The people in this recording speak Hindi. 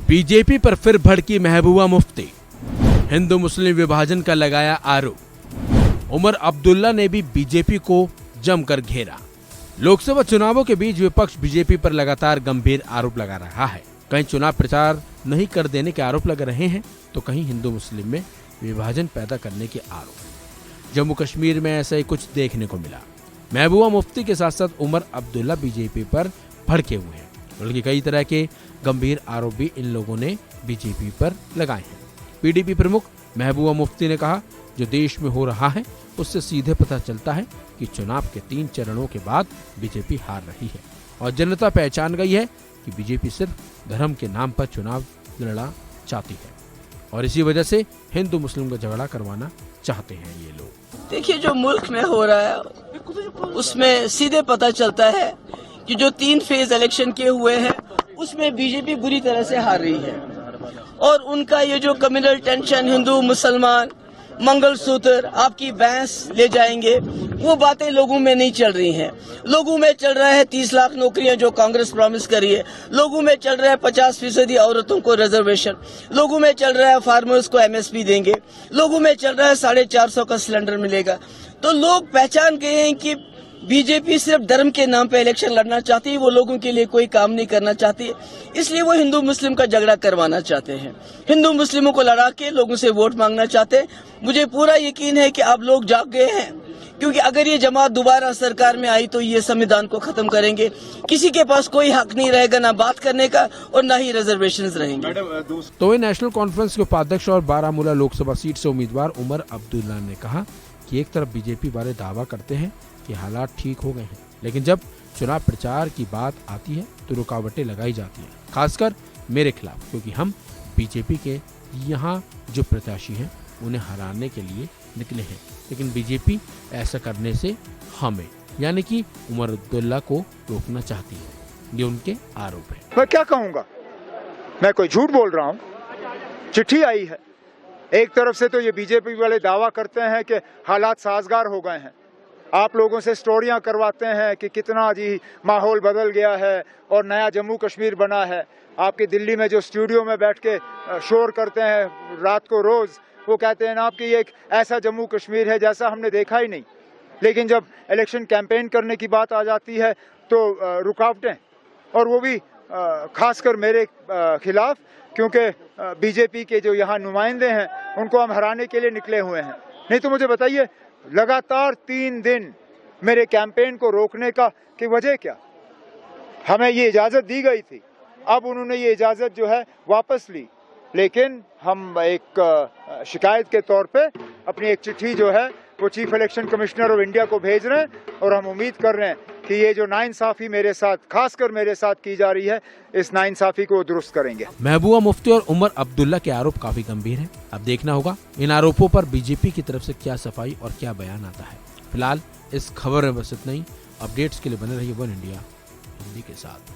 बीजेपी पर फिर भड़की महबूबा मुफ्ती, हिंदू मुस्लिम विभाजन का लगाया आरोप। उमर अब्दुल्ला ने भी बीजेपी को जमकर घेरा। लोकसभा चुनावों के बीच विपक्ष बीजेपी पर लगातार गंभीर आरोप लगा रहा है। कहीं चुनाव प्रचार नहीं कर देने के आरोप लग रहे हैं, तो कहीं हिंदू मुस्लिम में विभाजन पैदा करने के आरोप। जम्मू कश्मीर में ऐसा ही कुछ देखने को मिला। महबूबा मुफ्ती के साथ साथ उमर अब्दुल्ला बीजेपी पर भड़के हुए हैं, बल्कि कई तरह के गंभीर आरोप भी इन लोगों ने बीजेपी पर लगाए हैं। पीडीपी प्रमुख महबूबा मुफ्ती ने कहा, जो देश में हो रहा है उससे सीधे पता चलता है कि चुनाव के 3 चरणों के बाद बीजेपी हार रही है और जनता पहचान गई है कि बीजेपी सिर्फ धर्म के नाम पर चुनाव लड़ना चाहती है और इसी वजह से हिंदू मुस्लिम का झगड़ा करवाना चाहते हैं ये लोग। देखिए, जो मुल्क में हो रहा है उसमें सीधे पता चलता है कि जो 3 फेज इलेक्शन के हुए हैं उसमें बीजेपी बुरी तरह से हार रही है और उनका ये जो कम्युनल टेंशन, हिंदू मुसलमान, मंगलसूत्र, आपकी भैंस ले जाएंगे, वो बातें लोगों में नहीं चल रही हैं। लोगों में चल रहा है 30 लाख नौकरियां जो कांग्रेस प्रॉमिस करी है। लोगों में चल रहा है 50% औरतों को रिजर्वेशन। लोगों में चल रहा है फार्मर्स को एमएसपी देंगे। लोगों में चल रहा है 450 का सिलेंडर मिलेगा। तो लोग पहचान गए हैं कि बीजेपी सिर्फ धर्म के नाम पे इलेक्शन लड़ना चाहती है, वो लोगों के लिए कोई काम नहीं करना चाहती है, इसलिए वो हिंदू मुस्लिम का झगड़ा करवाना चाहते हैं। हिंदू मुस्लिमों को लड़ा के लोगों से वोट मांगना चाहते हैं। मुझे पूरा यकीन है कि आप लोग जाग गए हैं, क्योंकि अगर ये जमात दोबारा सरकार में आई तो ये संविधान को खत्म करेंगे। किसी के पास कोई हक नहीं रहेगा ना बात करने का और ना ही रिजर्वेशंस रहेंगे। तो नेशनल कॉन्फ्रेंस के उपाध्यक्ष और बारामूला लोकसभा सीट से उम्मीदवार उमर अब्दुल्ला ने कहा कि एक तरफ बीजेपी वाले दावा करते हैं कि हालात ठीक हो गए हैं, लेकिन जब चुनाव प्रचार की बात आती है तो रुकावटें लगाई जाती हैं, खासकर मेरे खिलाफ, क्योंकि हम बीजेपी के यहाँ जो प्रत्याशी हैं उन्हें हराने के लिए निकले हैं, लेकिन बीजेपी ऐसा करने से हमें यानी कि उमर अब्दुल्ला को रोकना चाहती है। ये उनके आरोप है। मैं क्या कहूँगा, मैं कोई झूठ बोल रहा हूँ? चिट्ठी आई है, एक तरफ से तो ये बीजेपी वाले दावा करते हैं कि हालात साजगार हो गए हैं, आप लोगों से स्टोरियां करवाते हैं कि कितना जी माहौल बदल गया है और नया जम्मू कश्मीर बना है। आपके दिल्ली में जो स्टूडियो में बैठ के शोर करते हैं रात को रोज, वो कहते हैं ना आपकी ये एक ऐसा जम्मू कश्मीर है जैसा हमने देखा ही नहीं। लेकिन जब इलेक्शन कैंपेन करने की बात आ जाती है तो रुकावटें, और वो भी खासकर मेरे खिलाफ, क्योंकि बीजेपी के जो यहाँ नुमाइंदे हैं उनको हम हराने के लिए निकले हुए हैं। नहीं तो मुझे बताइए, लगातार 3 दिन मेरे कैंपेन को रोकने का की वजह क्या? हमें ये इजाज़त दी गई थी, अब उन्होंने ये इजाज़त जो है वापस ली, लेकिन हम एक शिकायत के तौर पे अपनी एक चिट्ठी जो है वो chief election commissioner of India को भेज रहे हैं और हम उम्मीद कर रहे हैं कि ये जो नाइंसाफी मेरे साथ, खासकर मेरे साथ की जा रही है, इस नाइंसाफी को दुरुस्त करेंगे। महबूबा मुफ्ती और उमर अब्दुल्ला के आरोप काफी गंभीर हैं। अब देखना होगा इन आरोपों पर बीजेपी की तरफ से क्या सफाई और क्या बयान आता है। फिलहाल इस खबर में बस इतना ही। अपडेट्स के लिए बने रहिए वन इंडिया हिंदी के साथ।